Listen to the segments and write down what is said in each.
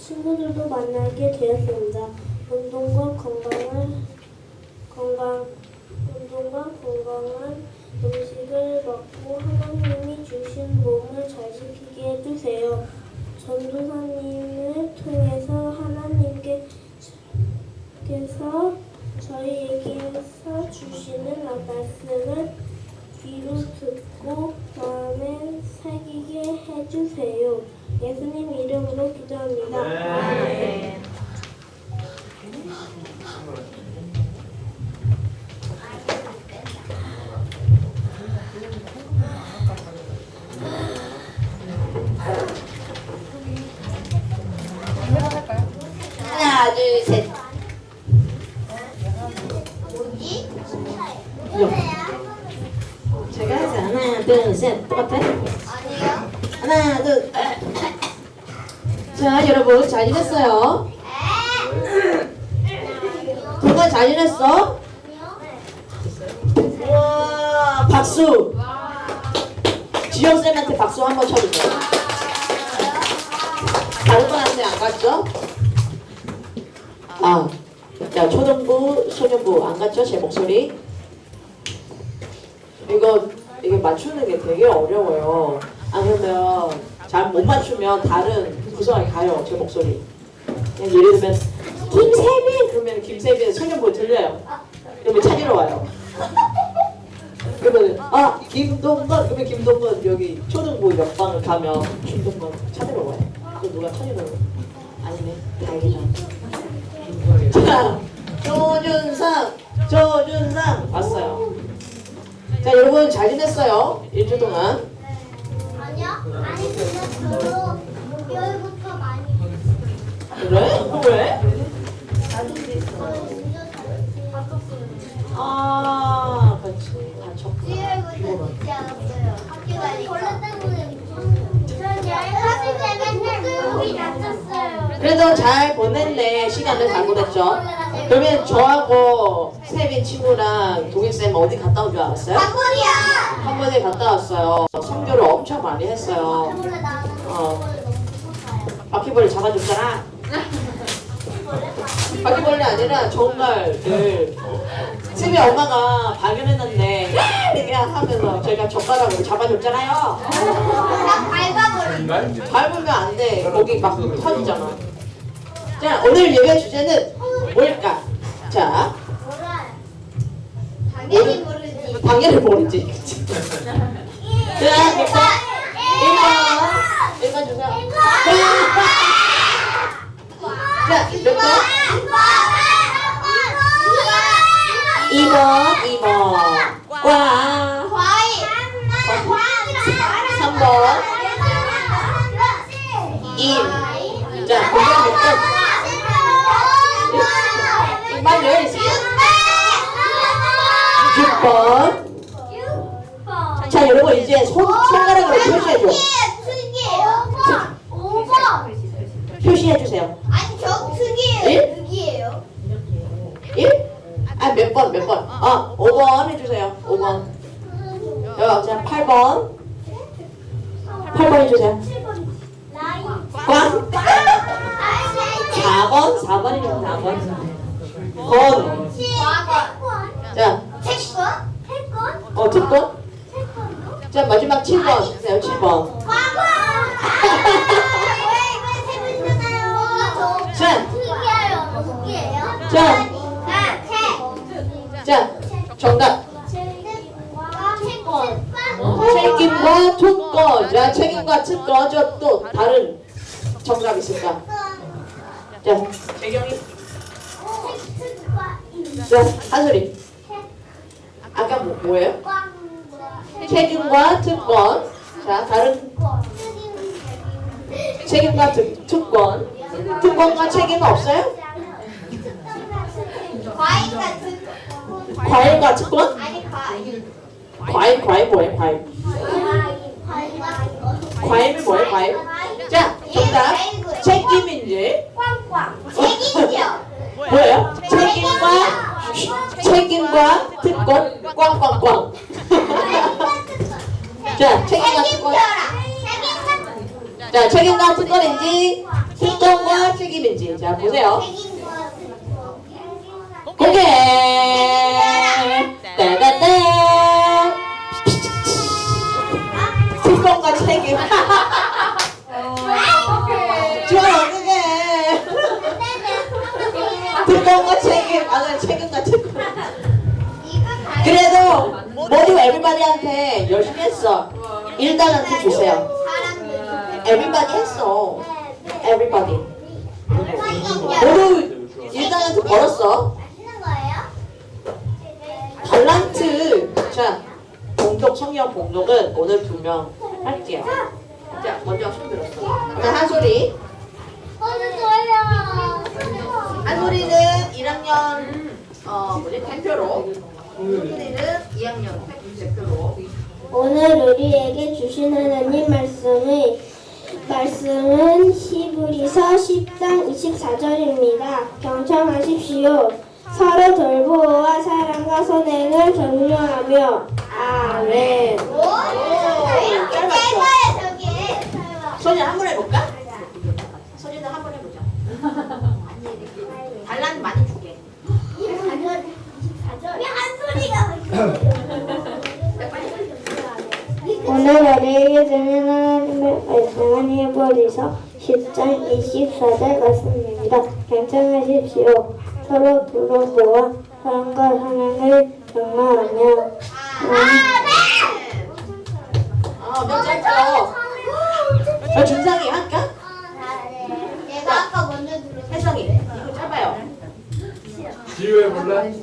친구들도 만나게 되었습니다. 운동과 건강한 음식을 먹고 하나님이 주신 몸을 잘 지키게 해주세요. 전도사님을 통해서 하나님께서 저희에게서 주시는 말씀을 귀로 듣고 마음에 새기게 해주세요. 예수님 이름으로 기도합니다. 네. 하나, 둘, 셋. 제가 해서 하나, 둘, 셋. 똑같아? 아니요. 하나, 둘. 자, 여러분 잘 지냈어요? 동안 잘 지냈어? 우와, 박수. 지영쌤한테 박수 한번 쳐주세요. 다른 분한테 안 갔죠? 아, 자, 초등부, 소년부 안 갔죠? 제 목소리. 이게 맞추는 게 되게 어려워요. 아니면 잘 못 맞추면 다른 구성에 가요. 제 목소리. 그냥 예를 들면 김세빈 그러면 김세빈 소년부 들려요. 그러면 찾으러 와요. 그러면 김동건 그러면 김동건 여기 초등부 옆방을 가면 김동건 찾으러 와요. 그럼 누가 찾으러 와요? 아니네. 다행이다. 자, 조준상 왔어요. 자, 여러분 잘 지냈어요? 일주 동안. 아니요. 아니 근데 저도 목요일부터 많이 그래? 왜? 그렇지. 수요일부터 듣지 않았어요. 학교 가니까. 벌레 때문에 전 열심히 맨날 목이 다쳤어요. 그래도 잘 보냈네. 시간을 잘 보냈죠? 그러면 저하고 세빈 친구랑 동익쌤 어디 갔다 온 줄 알았어요? 한번이야. 한 번에 갔다 왔어요. 선교를 엄청 많이 했어요. 원래 나는 어. 그걸 너무 무서워요. 바퀴벌레 잡아줬잖아. 바퀴벌레 아니라 정말을 세빈 엄마가 발견했는데 이렇게 하면서 저희가 젓가락으로 잡아줬잖아요. 나 밟아버린. 밟으면 안 돼. 거기 막 터지잖아. 자, 오늘 예배 주제는 뭘까? 자, 몰라요. 당연히 모르지. 당연히 모르지. 그치? 자, 몇 번? 1번. 1번 주세요. 자, 몇 번? 2번. 2번. 과. 과일. 3번. 1. 자, 공격 몇 번? 빨리 열리세요. 6번. 자, 여러분 이제 손가락으로 표시해줘. 특이해요. 5번. 표시해주세요. 아니 저 특이해요. 6이에요. 1? 몇 번, 몇 번? 5번 해주세요. 5번. 자, 8번. 8번 해주세요. 꽝. 4번. 4번 해주세요. 4번. 건. 자, 태권? 특권. 자, 마지막 7번 주세요. 7번. 자. 자, 정답. 책임과 특권. 자, 책임과 특권. 저 또 다른 정답 있을까? 자, 재경이. 자, 한소리. 아까 뭐예요? 책임과 특권. 자, 다른 책임과 특권. 특권과 책임은 없어요? 과일과 특권? 아니 과일. 과일 뭐예요? 과일. 과일이 뭐예요? 과일. 자, 정답. 책임인지. 책임져. 뭐예요? 책임과 특권. 꽝꽝꽝. 자, 책임과 특권. 책임져라. 책임져. 자, 책임과 특권인지 특권과 책임인지. 자, 보세요. 책임과 공개! 따다단! 특권과 책임. 좋아, 어떡해. 특권과 책임. 아, 책임과 특권. 그래도 모두 에브리바디한테 열심히 했어. 1달러트 주세요. 에브리바디 했어. 에브리바디. 모두 1달러트 벌었어. 맛있는 거예요? 달란트. 자, 봉독, 성경 봉독은 오늘 2명 할게요. 자, 먼저 손 들었어. 자, 한소리. 저요. 한소리는 1학년, 대표로. 한소리는 2학년 대표로. 오늘 우리에게 주신 하나님 말씀은 히브리서 10장 24절입니다. 경청하십시오. 서로 돌보아 사랑과 선행을 격려하며 아멘. 짧아요 저기. 소리 한번 해볼까? 소리는 한번 해보자. 달란 많이 줄게. 왜한 소리가 오늘 우리에게 주는 하나님의 말씀은 히브리서 10장 24절 말씀입니다. 경청하십시오. 서로 돌보아 사랑과 선행을 격려하며 몇 짧죠? 저 준상이 할까? 내가 아까 먼저 들었어. 혜성이. 이거 짧아요. 지유해 볼래?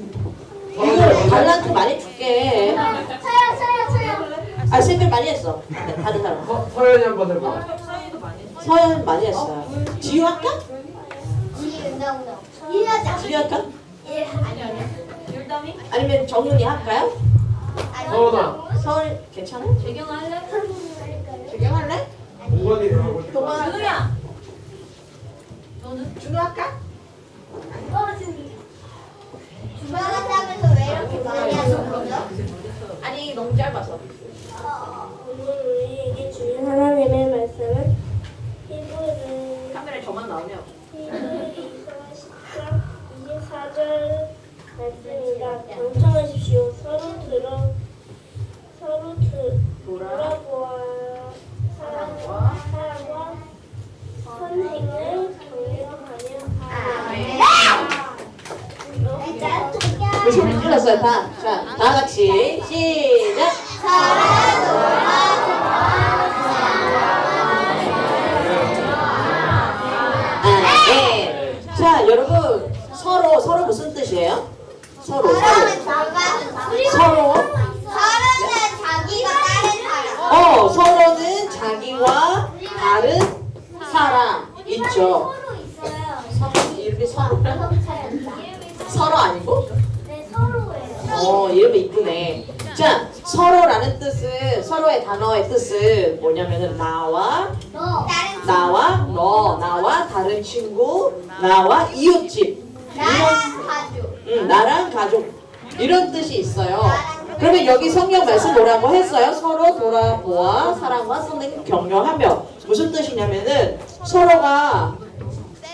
이거 달란트 많이 줄게. 쳐요. 아, 생각 많이 했어. 다른 사람. 서연이 한번 해봐. 서연 많이 했어요. 지유 할까? 지은다. 이하자. 지유 할까? 예. 아니요. 아니면 정윤이 할까요? 서연아, 서연 괜찮아? 재경할래? 동건이 하고 싶어. 동아 준우야. 준우 할까? 주말에 하면서 왜 이렇게 많이 하는 거죠? 아니 너무 짧아서. 오늘 우리에게 주신 하나님의 말씀은 히브리 카메라에 저만 나오면. 히브리서 10장 24절 말씀입니다. 경청하십시오. 돌아보아 사랑과 선행을 격려하며 소리 질렀어요 다. 자, 다 같이 시작. 네. 자, 여러분 서로 무슨 뜻이에요? 서로. 사랑은 자기가 서로. 서로는 자기가 다른 사람. 서로는 자기와 다른 사람 있죠. 서로 있어요. 이렇게 서로 아니고? 네, 서로예요. 이름이 이쁘네. 자, 서로라는 뜻은 서로의 단어의 뜻은 뭐냐면은 나와 너, 나와 다른 친구, 나와 이웃집, 나랑 가족. 나랑 가족 이런 뜻이 있어요. 그러면 여기 성경 말씀 뭐라고 했어요? 서로 돌아보아 사랑과 선행 격려하며 무슨 뜻이냐면은 서로가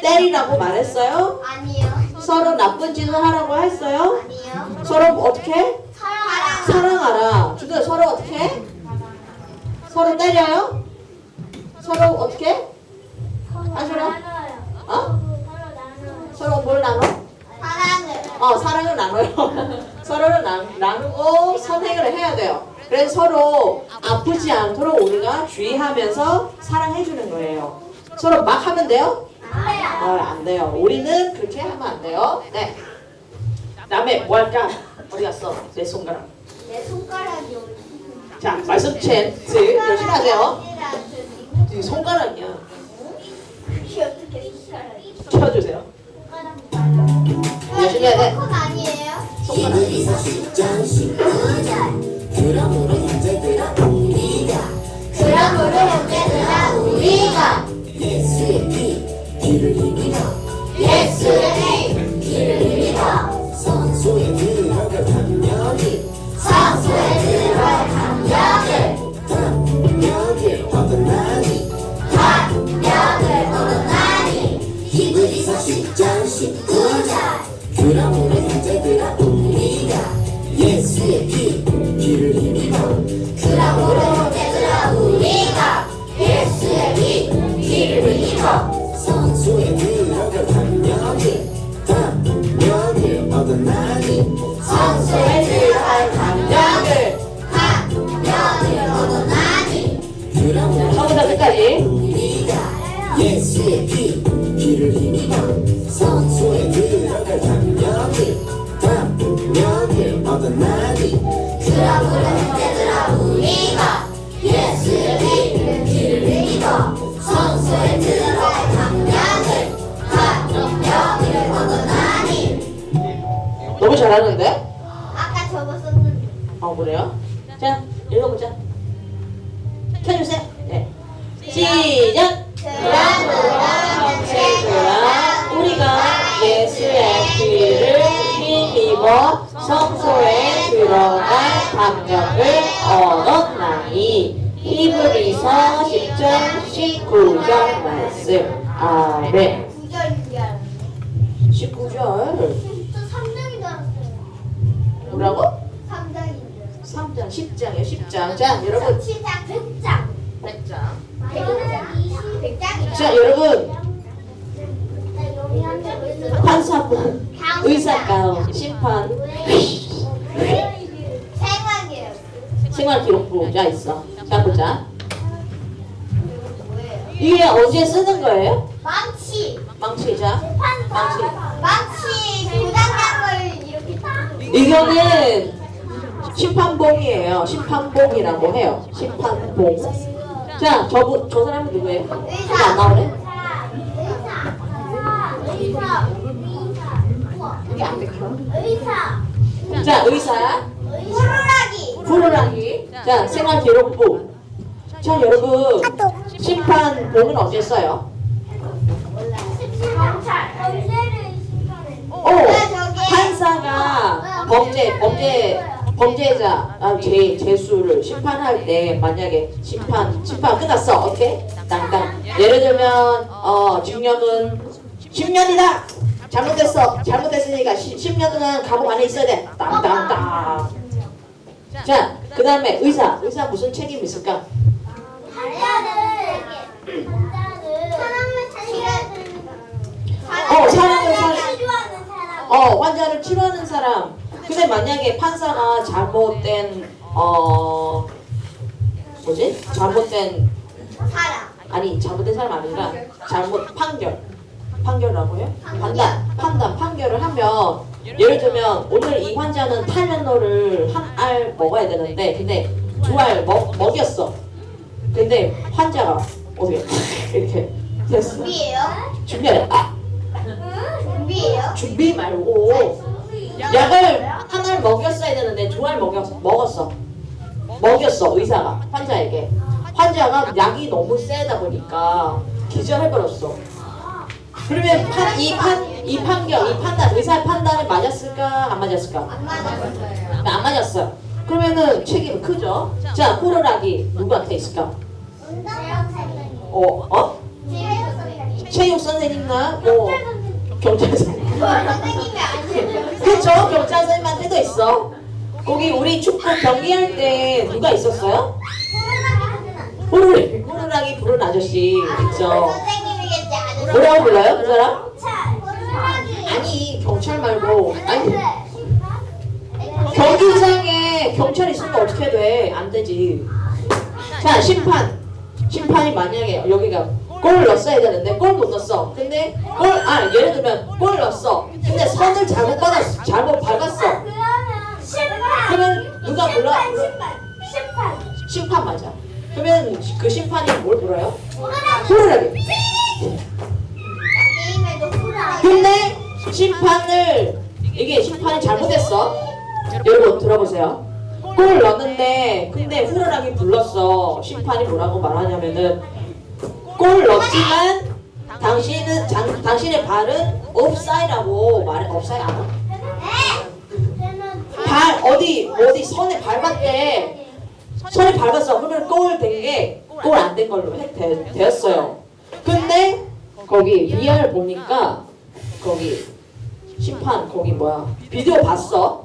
때리라고 말했어요? 아니요. 서로 나쁜 짓을 하라고 했어요? 아니요. 서로 어떻게? 사랑. 사랑하라. 주들 서로 어떻게? 서로 때려요? 서로 어떻게? 하시라? 어? 서로 뭘 나눠? 사랑을. 사랑을 나눠요. 서로를 나누고 선행을 해야 돼요. 그래서 서로 아프지 않도록 우리가 주의하면서 사랑해주는 거예요. 서로 막 하면 돼요? 안 돼요. 우리는 그렇게 하면 안 돼요. 네. 다음에 뭐 할까? 어디 갔어? 내 손가락. 내 손가락이 어디? 자, 말씀 챈트 열심히 하세요. 이 손가락이야. 그게 어떻게 손가락이? 켜주세요. 열심히 해야 돼. 손 아니에요? 손가락. 그러므로 형제들아 우리가 예수의 피를 힘입어 성소에 들어갈 강력을 얻어나니 십장씩 구하자. 그러므로 형제들아 우리가 예수의 피를 힘입어. 그러므로 형제들아 우리가 예수의 피를 힘입어 성소에 들어갈 감격을 얻어나니. 성소에 들어갈 감격을 얻어나니. 그러므로 처음부터 끝까지. 우리가 예수의 피를 힘입어. 성소에 들어갈 감격을 얻어나니. 그러므로 형제들아 우리가 예수의 피를 힘입어 성소에 들어갈 감격을 얻어나니. 너무 잘하는데? 아까 저거 썼는데. 그래요? 자, 읽어보자. 켜주세요. 네. 시작! 그러므로 형제들아 우리가 예수의 피를 힘입어 성소에 들어갈 감격을 얻었나니. 히브리서 10장 19절 말씀. 아멘. 9절인 줄 알았네. 19절. 진짜 3장인 줄 알았어요. 뭐라고? 3장인 줄 3장, 10장이요, 10장. 자, 여러분. 7장 100장. 100장. 100장이다. 자, 여러분. 판사부, 의사가움, 심판, 생활이에요. 생활기록부가 있어. 자, 보자. 뭐예요? 이게 언제 쓰는 거예요? 망치. 망치자. 망치. 망치 고장난 걸 이렇게 딱. 이거는 심판봉이에요. 심판봉이라고 해요. 심판봉. 자, 저 사람은 누구예요? 이거 안 나오네? 이게 안 bek혀. 자, 의사. 호루라기. 후루라기. 자, 생활기록부. 자, 여러분. 심판봉은 언제 써요? 경찰. 판사가 범죄자 죄수를 심판할 때 만약에 심판 끝났어. 오케이? 땅땅. 예를 들면 징역은 10년이다. 잘못했으니까 10년 동안 감옥 안에 있어야 돼. 땅땅땅. 자, 그 다음에 의사 무슨 책임 있을까? 환자를 치료하는 사람. 근데 만약에 판사가 잘못된 잘못된 사람 아니라 판결이라고 해요? 판결을 하면 예를 들면 오늘 이 환자는 탈면도를 한 알 먹어야 되는데 근데 2알 먹였어. 근데 환자가 어떻게 이렇게 됐어. 준비해. 준비 말고 약을 한 알 먹였어야 되는데 2알 먹었어. 의사가 환자에게. 환자가 약이 너무 세다 보니까 기절해버렸어. 그러면 의사의 판단이 맞았을까 안 맞았을까? 안 맞았어. 그러면은 책임이 크죠. 자, 호루라기 누구한테 있을까? 체육 선생님나 경찰 선생님. 그쵸? 경찰 선생님한테도 있어. 거기 우리 축구 경기할 때 누가 있었어요? 호루라기 부른 아저씨 있죠. 뭐라고 불러요? 그 사람? 아니 경찰 말고 경기장에 경찰이 있으면 어떻게 돼? 안 되지. 자, 심판이 만약에 여기가 골을 넣었어야 되는데 골 못 넣었어. 근데 예를 들면 골 넣었어. 근데 선을 잘못 밟았어. 그러면 누가 불러? 심판 맞아. 그러면 그 심판이 뭘 불러요? 호루라기. 근데 심판이 잘못했어. 여러분 들어보세요. 골 넣었는데 근데 후루라기 불렀어. 심판이 뭐라고 말하냐면은 골 넣었지만 당신의 발은 옵사이라고 말해. 옵사이 알아? 발 어디 선에 밟았대. 선에 밟았어. 그러면 골 된 게 골 안 된 걸로 되었어요. 근데 거기 VAR 보니까 거기 심판 거기 뭐야 비디오 봤어?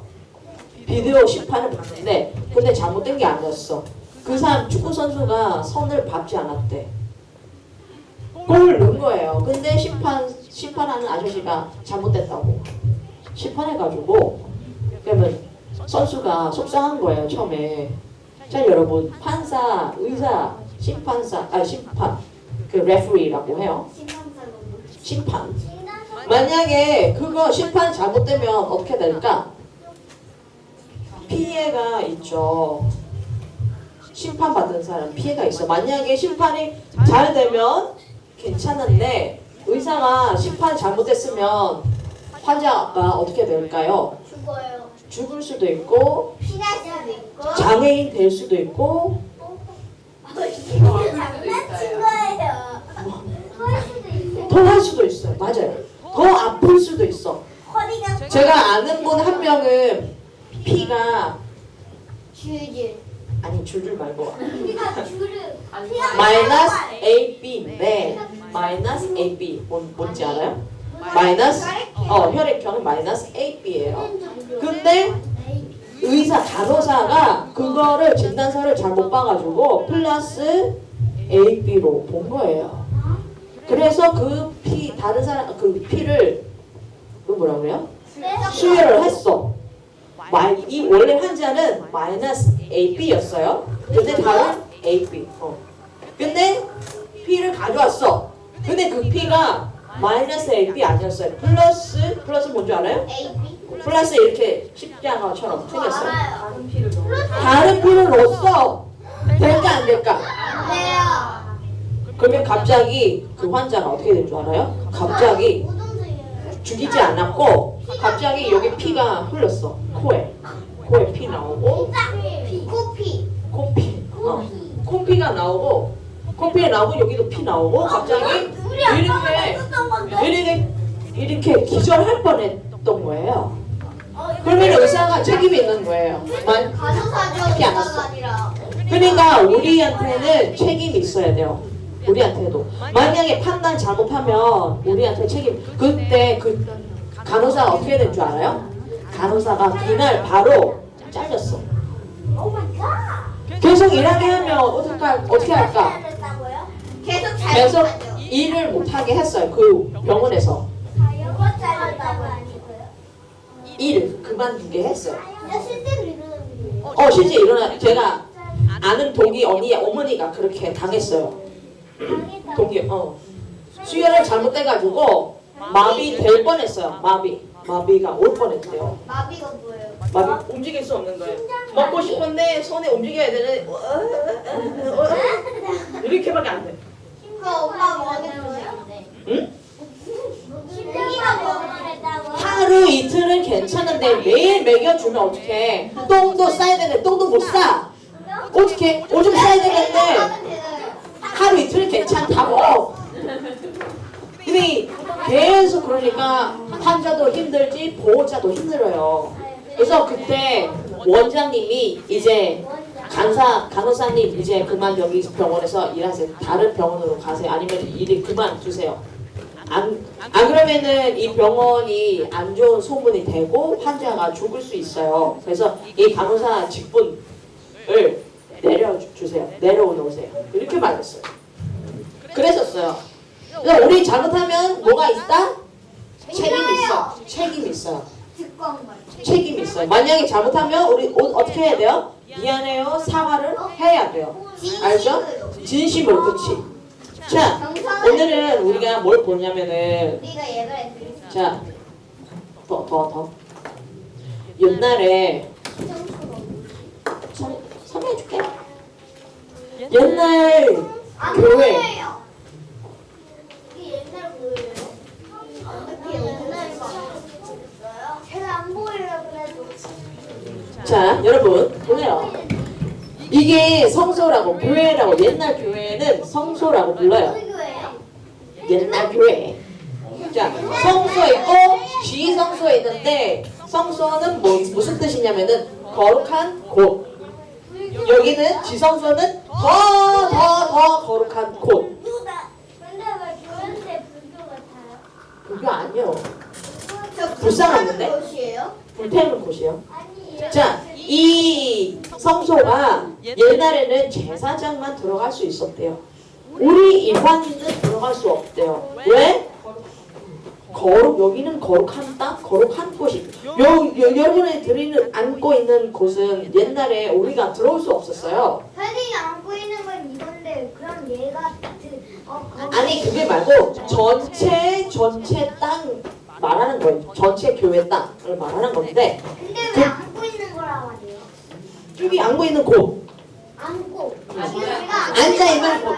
비디오 심판을 봤는데 근데 잘못된 게 아니었어. 그 사람 축구 선수가 선을 밟지 않았대. 골을 넣은 거예요. 근데 심판하는 아저씨가 잘못됐다고 심판해가지고 그러면 선수가 속상한 거예요 처음에. 자 여러분 판사, 의사, 심판 그 레프리라고 해요. 심판. 만약에 그거 심판 잘못되면 어떻게 될까? 피해가 있죠. 심판받은 사람 피해가 있어. 만약에 심판이 잘 되면 괜찮은데 의사가 심판이 잘못됐으면 환자가 어떻게 될까요? 죽어요. 죽을 수도 있고 피날 수도 있고. 장애인 될 수도 있고 이게 장난친 거예요. 할 수도 있어요. 더 할 수도 있어요. 맞아요. 더 아플 수도 있어. 허리가 제가 아는 분 한 명은 피가 줄줄. 아니 줄줄 말고 피가 줄을. 마이너스 AB인데 마이너스 AB 뭔지 알아요? 마이너스 혈액형은 마이너스 AB예요. 근데 의사 간호사가 그거를 진단서를 잘못 봐가지고 플러스 AB로 본 거예요. 그래서 그 피 다른 사람 그 피를 그 뭐라 그래요? 수혈을 했어. 이 원래 환자는 마이너스 AB였어요. 근데 다른 AB. 근데 피를 가져왔어. 근데 그 피가 마이너스 AB 아니었어요. 플러스 뭔지 알아요? AB. 플러스 이렇게 십자가처럼 생겼어요. 알아요. 다른 피를 넣었어. 될까 안 될까? 안 돼요. 그러면 갑자기 그 환자가 어떻게 된 줄 알아요? 갑자기 죽이지 않았고 갑자기 여기 피가 흘렀어. 코에 피 나오고 코피. 코피가 나오고 코피에 나오고 여기도 피 나오고 갑자기 이렇게 기절할 뻔했던 거예요. 그러면 의사가 책임이 있는 거예요. 간호사죠. 피 안 의사가 왔어. 아니라. 그러니까 우리한테는 책임이 있어야 돼요. 우리한테도. 만약에 판단 잘못하면 우리한테 책임. 그때 그 간호사가 어떻게 된 줄 알아요? 간호사가 그날 바로 잘렸어. 오 마이 갓. 계속 일하게 하면 어떻게 할까? 계속 계속 잘못하죠. 일을 못하게 했어요. 그 병원에서. 이거 잘못다고 아니고요. 일 그만두게 했어요. 진짜 실제로 이러는 거예요. 실제 제가 아는 동기 어머니가 그렇게 당했어요. 동기 수혈을 잘못돼가지고 마비 될 뻔했어요. 마비가 올 뻔했대요. 마비가 뭐예요? 마비 움직일 수 없는 거예요. 먹고 싶은데 손에 움직여야 되는 이렇게밖에 안 돼. 그 엄마 먹었어요? 응? 심장이가 먹었다고. 하루 이틀은 괜찮은데 매일 먹여주면 어떡해? 똥도 싸야 되는데 똥도 못 싸. 어떡해? 오줌 싸야 되는데 하루 이틀은 괜찮다고. 근데 계속 그러니까 환자도 힘들지 보호자도 힘들어요. 그래서 그때 원장님이 이제 간호사님 이제 그만 여기 병원에서 일하세요. 다른 병원으로 가세요. 아니면 일이 그만두세요. 안 그러면은 이 병원이 안 좋은 소문이 되고 환자가 죽을 수 있어요. 그래서 이 간호사 직분을 내려주세요. 내려놓으세요. 이렇게 말했어요. 그랬었어요. 그래서 우리 잘못하면 뭐가 있다? 책임이 있어. 책임이 있어요. 책임이 있어요. 만약에 잘못하면 우리 어떻게 해야 돼요? 미안해요. 사과를 해야 돼요. 알죠? 진심으로. 그치? 자, 오늘은 우리가 뭘 보냐면은 우리가 예를 들면 자, 더 옛날에 설명해줄게. 옛날 교회 이게 옛날 보여요? 어떻게 옛날 봐? 제가 안 보이려고 해도 자, 여러분 보세요. 이게 성소라고 교회라고 옛날 교회는 성소라고 불러요. 어느 교회예요? 옛날 교회. 자, 성소 있고 지성소 있는데 성소는 무슨 뜻이냐면은 거룩한 곳. 여기는 지성소는 더 거룩한 곳. 근데 왜 교회인데 불교 같아요? 그게 아니요. 묵상 없는데? 것이에요? 불태우는 곳이에요. 아니에요. 자, 이 성소가 옛날에는 제사장만 들어갈 수 있었대요. 우리 일반인은 들어갈 수 없대요. 왜? 여기는 거룩한 땅, 거룩한 곳이. 여러분이 앉고 있는 곳은 옛날에 우리가 들어올 수 없었어요. 선생님이 안고 있는 건 이건데 그럼 얘가 아니 그게 말고 전체 땅 말하는 거예요. 전체 교회 땅을 말하는 건데 근데 왜 안고 있는 거라 말이에요? 여기 앉고 있는 곳, 안고 앉아 있는 곳,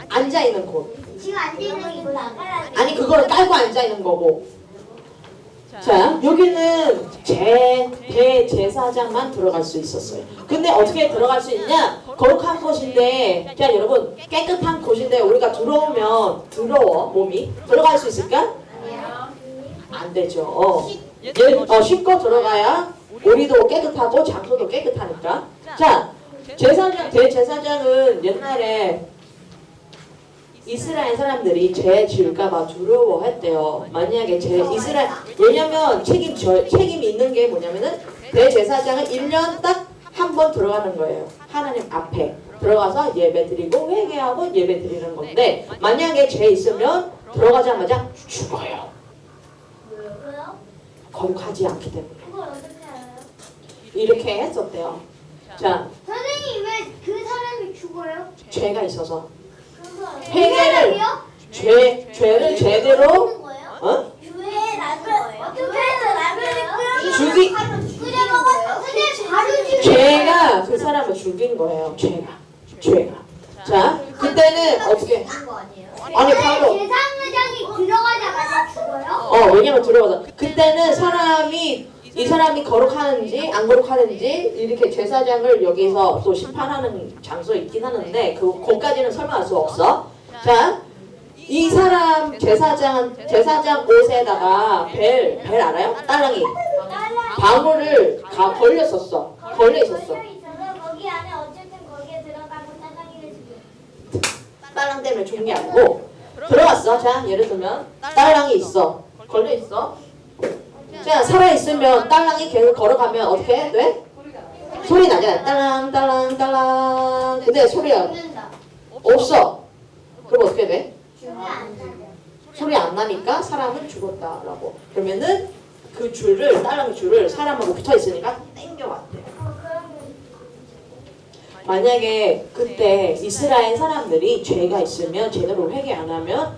앉아 있는 곳. 지금 앉아 있는 이거다. 아니 그거를 깔고 앉아 있는 거고. 자 여기는 대제사장만 들어갈 수 있었어요. 근데 어떻게 들어갈 수 있냐? 거룩한 곳인데, 자 여러분 깨끗한 곳인데 우리가 들어오면 더러워 몸이 들어갈 수 있을까? 안 되죠. 씻고 들어가야 우리도 깨끗하고 장소도 깨끗하니까. 자 대제사장은 옛날에 이스라엘 사람들이 죄 질까봐 두려워했대요. 만약에 이스라엘 왜냐면 책임이 있는 게 뭐냐면은 대제사장은 1년 딱 한 번 들어가는 거예요. 하나님 앞에 들어가서 예배 드리고 회개하고 예배 드리는 건데 만약에 죄 있으면 들어가자마자 죽어요. 왜요? 거룩하지 않기 때문에 그걸 어떻게 알아요? 이렇게 했었대요. 자 선생님 왜 그 사람이 죽어요? 죄가 있어서 회개를 죄를 제대로 어? 교회에 놔둔 거예요? 어떻게 해서 라면을 죽이 끓여 먹었어. 선생님 바로 죽인 죄가 그 사람을 죽인 거예요. 죄가. 자 그때는 어떻게? 거 아니에요? 아니 바로 제사장이 들어가자마자 죽어요? 왜냐면 들어가서 그때는 이 사람이 거룩하는지 안 거룩하는지 이렇게 제사장을 여기서 또 심판하는 장소에 있긴 하는데 그거까지는 설명할 수 없어. 자, 이 사람 제사장 옷에다가 벨 알아요? 딸랑이 방울을 걸려 있었어. 거기 안에 어쨌든 거기에 들어가고 사장이를 죽여. 딸랑 때문에 죽은 게 아니고 들어갔어. 자, 예를 들면 딸랑이 있어. 걸려 있어. 자, 살아 있으면 딸랑이 계속 걸어가면 어떻게 해? 돼? 소리 나잖아. 딸랑 딸랑 딸랑. 근데 소리가 죽는다. 없어. 그럼 어떻게 돼? 죽으면 안 돼. 소리 안 나니까 사람은 죽었다라고. 그러면은 그 딸랑이 줄을 사람하고 붙어 있으니까 땡겨왔대. 만약에 그때 이스라엘 사람들이 죄가 있으면 제대로 회개 안 하면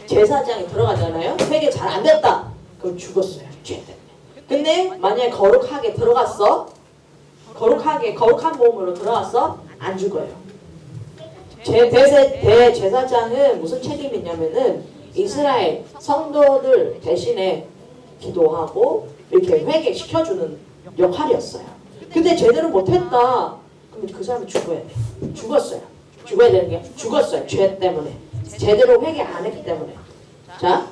제사장이 들어가잖아요. 회개 잘 안 됐다. 그럼 죽었어요. 죄 때문에. 근데 만약에 거룩하게 들어갔어. 거룩한 몸으로 들어갔어. 안 죽어요. 대제사장은 무슨 책임이 있냐면은 이스라엘 성도들 대신에 기도하고 이렇게 회개시켜주는 역할이었어요. 근데 제대로 못했다. 그럼 그 사람이 죽어야 돼. 죽었어요. 죽어야 되는 게 죽었어요. 죄 때문에. 제대로 회개 안 했기 때문에. 자,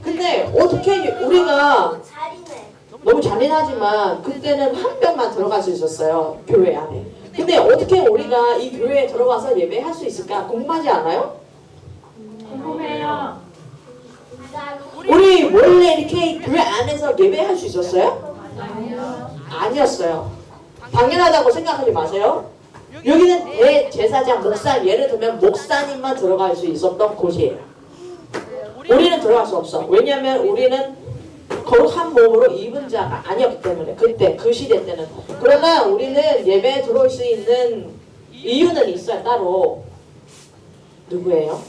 근데 어떻게 우리가 잘이네. 너무 잔인하지만 그때는 한 명만 들어갈 수 있었어요. 교회 안에. 근데 어떻게 우리가 이 교회에 들어가서 예배할 수 있을까? 궁금하지 않아요? 궁금해요. 우리 원래 이렇게 교회 안에서 예배할 수 있었어요? 아니었어요. 당연하다고 생각하지 마세요. 여기는 대제사장, 목사, 예를 들면 목사님만 들어갈 수 있었던 곳이에요. 우리는 들어갈 수 없어. 왜냐하면 우리는 거룩한 몸으로 입은 자가 아니었기 때문에 그때 그 시대 때는. 그러나 우리는 예배에 들어올 수 있는 이유는 있어요. 따로. 누구예요?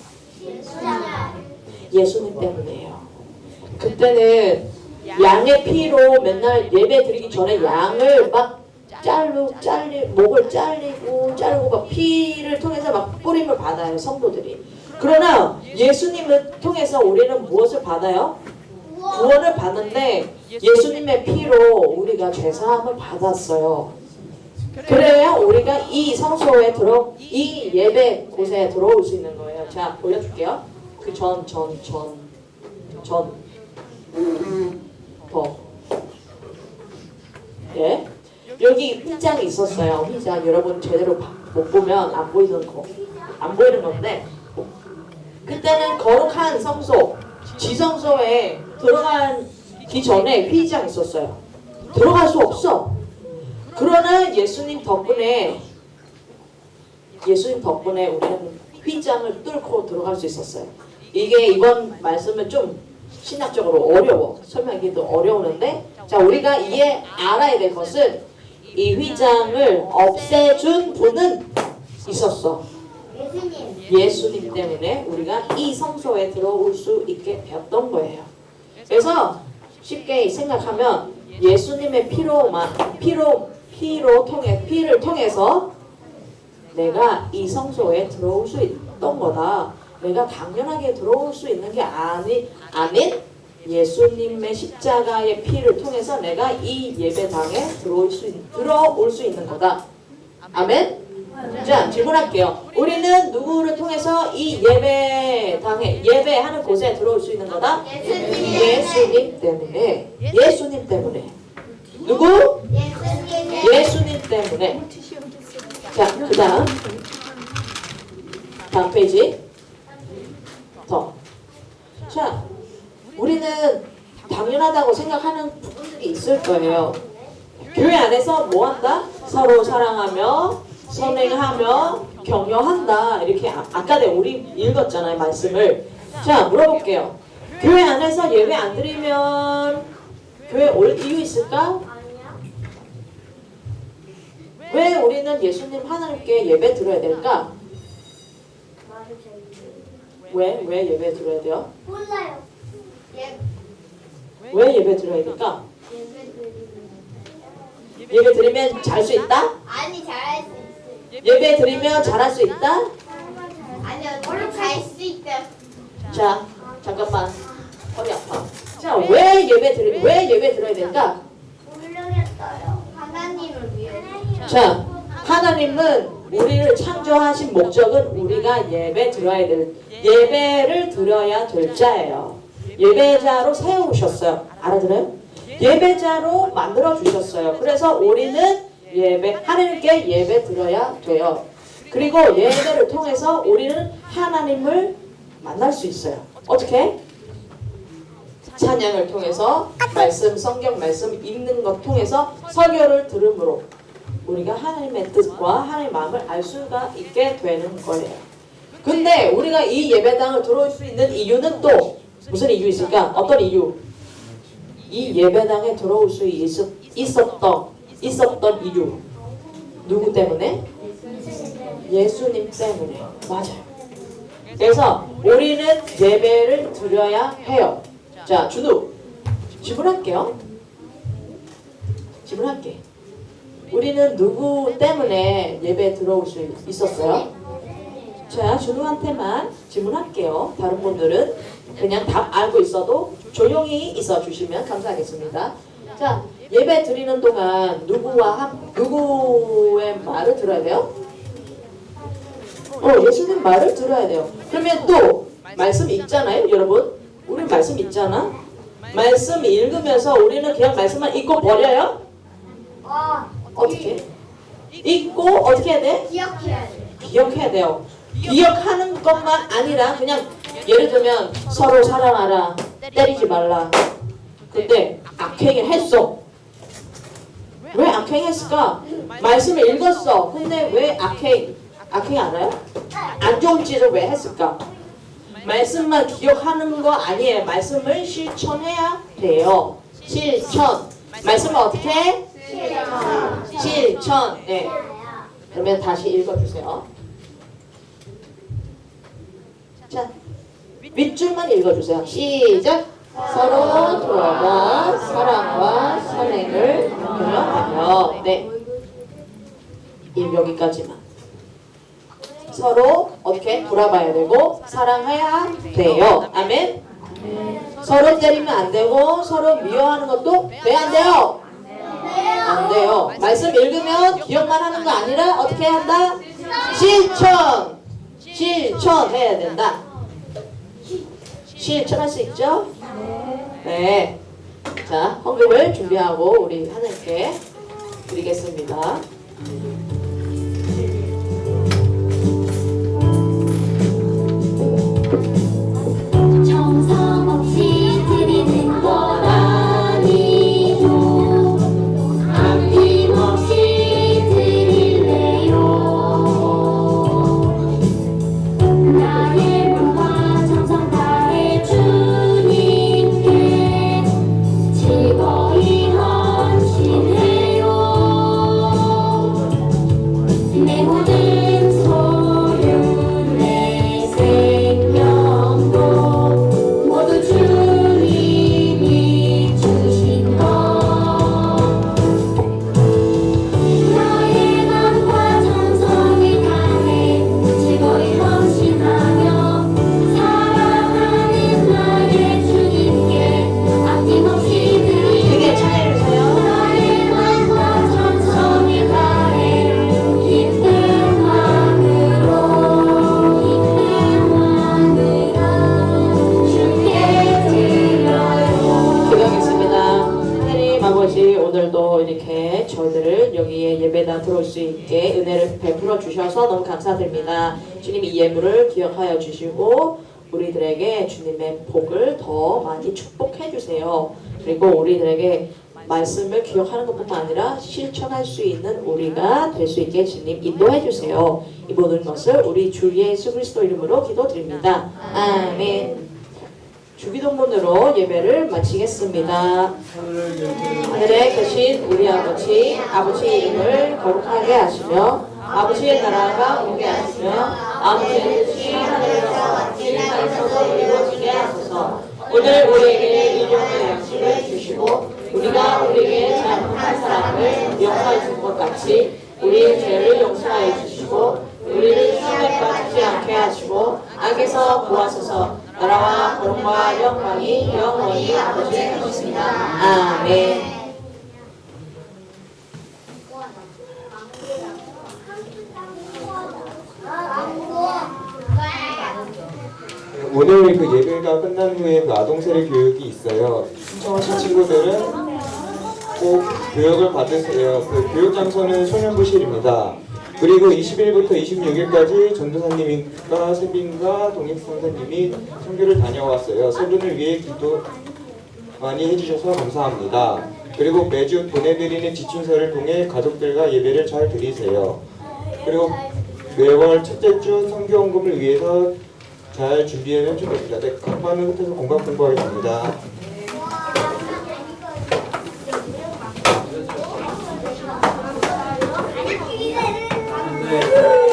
예수님 때문이에요. 그때는 양의 피로 맨날 예배 드리기 전에 양을 막 목을 자르고 막 피를 통해서 막 뿌림을 받아요. 성도들이. 그러나 예수님을 통해서 우리는 무엇을 받아요? 구원을 받는데 예수님의 피로 우리가 죄사함을 받았어요. 그래야 우리가 이 성소에 이 예배 곳에 들어올 수 있는 거예요. 자, 보여줄게요. 그 예. 여기 휘장이 있었어요. 휘장 여러분 제대로 못 보면 안 보이는 건데 그때는 거룩한 성소, 지성소에 들어가기 전에 휘장 있었어요. 들어갈 수 없어. 그러나 예수님 덕분에 우리는 휘장을 뚫고 들어갈 수 있었어요. 이게 이번 말씀은 좀 신학적으로 어려워. 설명하기도 어려우는데, 자, 우리가 알아야 될 것은 이 휘장을 없애준 분은 있었어. 예수님 때문에 우리가 이 성소에 들어올 수 있게 되었던 거예요. 그래서 쉽게 생각하면 예수님의 피를 통해서 내가 이 성소에 들어올 수 있던 거다. 내가 당연하게 들어올 수 있는 게 아닌 예수님의 십자가의 피를 통해서 내가 이 예배당에 들어올 수 있는 거다. 아멘? 자, 질문할게요. 우리는 누구를 통해서 이 예배당에, 예배하는 곳에 들어올 수 있는 거다? 예수님 때문에. 예수님 때문에. 누구? 예수님 때문에. 자, 그 다음 페이지. 자, 우리는 당연하다고 생각하는 부분들이 있을 거예요. 교회 안에서 뭐 한다? 서로 사랑하며 선행하며 격려한다. 이렇게 아까 우리 읽었잖아요, 말씀을. 자, 물어볼게요. 교회 안에서 예배 안 드리면 교회 올 이유 있을까? 왜 우리는 예수님 하나님께 예배 드려야 될까? 왜 예배 드려야 돼요? 몰라요. 왜 예배 드려야 될까? 예배 드리면 잘 수 있다? 아니 잘할 수 있어요. 예배 드리면 잘할 수 있다? 아니요, 잘수 있다. 자, 잠깐만. 허리 아파. 자, 왜 예배 드려야 될까? 모르겠어요. 하나님을 위해. 자, 하나님은 우리를 창조하신 목적은 우리가 예배를 드려야 될 자예요. 예배자로 세우셨어요. 알아들어요? 예배자로 만들어 주셨어요. 그래서 우리는 하나님께 예배 드려야 돼요. 그리고 예배를 통해서 우리는 하나님을 만날 수 있어요. 어떻게? 찬양을 통해서 성경 말씀 읽는 것 통해서 설교를 들음으로 우리가 하나님의 뜻과 하나님의 마음을 알 수가 있게 되는 거예요. 근데 우리가 이 예배당을 들어올 수 있는 이유는 또 무슨 이유 있을까? 어떤 이유? 이 예배당에 들어올 수 있었던 이유. 누구 때문에? 예수님 때문에. 맞아요. 그래서 우리는 예배를 드려야 해요. 자, 준우. 질문할게. 우리는 누구 때문에 예배 들어올 수 있었어요? 자, 준우한테만 질문할게요. 다른 분들은 그냥 답 알고 있어도 조용히 있어 주시면 감사하겠습니다. 자, 예배 드리는 동안 누구의 말을 들어야 돼요? 예수님 말을 들어야 돼요. 그러면 또 말씀 읽잖아요, 여러분. 우리 말씀 읽잖아. 말씀 읽으면서 우리는 그냥 말씀만 읽고 버려요? 어떻게? 읽고 어떻게 해야 돼? 기억해야 돼. 기억해야 돼요. 기억하는 것만 아니라 그냥 예를 들면 서로 사랑하라, 때리지 말라. 근데 악행을 했어. 왜 악행했을까? 말씀을 읽었어. 근데 왜 악행 알아요? 안 좋은 짓을 왜 했을까? 말씀만 기억하는 거 아니에요. 말씀을 실천해야 돼요. 실천. 말씀을 어떻게 해? 실천. 네. 그러면 다시 읽어주세요. 자, 윗줄만 읽어주세요. 시작. 서로 돌아가 사랑과 선행을 격려하며. 네. 여기까지만. 서로 어떻게 돌아봐야 되고 사랑해야 돼요. 아멘. 서로 때리면 안 되고 서로 미워하는 것도 돼 안 돼요? 안 돼요. 말씀 읽으면 기억만 하는 거 아니라 어떻게 한다? 실천해야 된다. 실천할 수 있죠? 네. 자, 헌금을 준비하고 우리 하나님께 드리겠습니다. 수 있게 은혜를 베풀어 주셔서 너무 감사드립니다. 주님 이 예물을 기억하여 주시고 우리들에게 주님의 복을 더 많이 축복해 주세요. 그리고 우리들에게 말씀을 기억하는 것뿐만 아니라 실천할 수 있는 우리가 될 수 있게 주님 인도해 주세요. 이 모든 것을 우리 주 예수 그리스도 이름으로 기도드립니다. 아멘. 주기도문으로 예배를 마치겠습니다. 하늘에 계신 우리 아버지, 아버지의 이름을 거룩하게 하시며 아버지의 나라가 오게 하시며 아버지의 뜻이 하늘에서 같이 땅에서도 이루어지게 하소서. 오늘 우리에게 일용할 양식을 주시고 우리가 우리에게 잘못한 사람을 용서해 준 것 같이 우리의 죄를 용서하여 주시고 우리를 시험에 빠지지 않게 하시고 악에서 구하소서. 나라와 거룩과 영광이 영원히 아버지의 것입니다. 아멘. 오늘 그 예배가 끝난 후에 그 아동세례 교육이 있어요. 신청하신 친구들은 꼭 교육을 받으세요. 그 교육 장소는 소년부실입니다. 그리고 20일부터 26일까지 전도사님과 세빈과 동익 선생님이 선교를 다녀왔어요. 세 분을 위해 기도 많이 해주셔서 감사합니다. 그리고 매주 보내드리는 지침서를 통해 가족들과 예배를 잘 드리세요. 그리고 매월 첫째 주 선교 헌금을 위해서 잘 준비해 주겠습니다. 네, 강반은 끝에서 건강 공부하겠습니다. 네.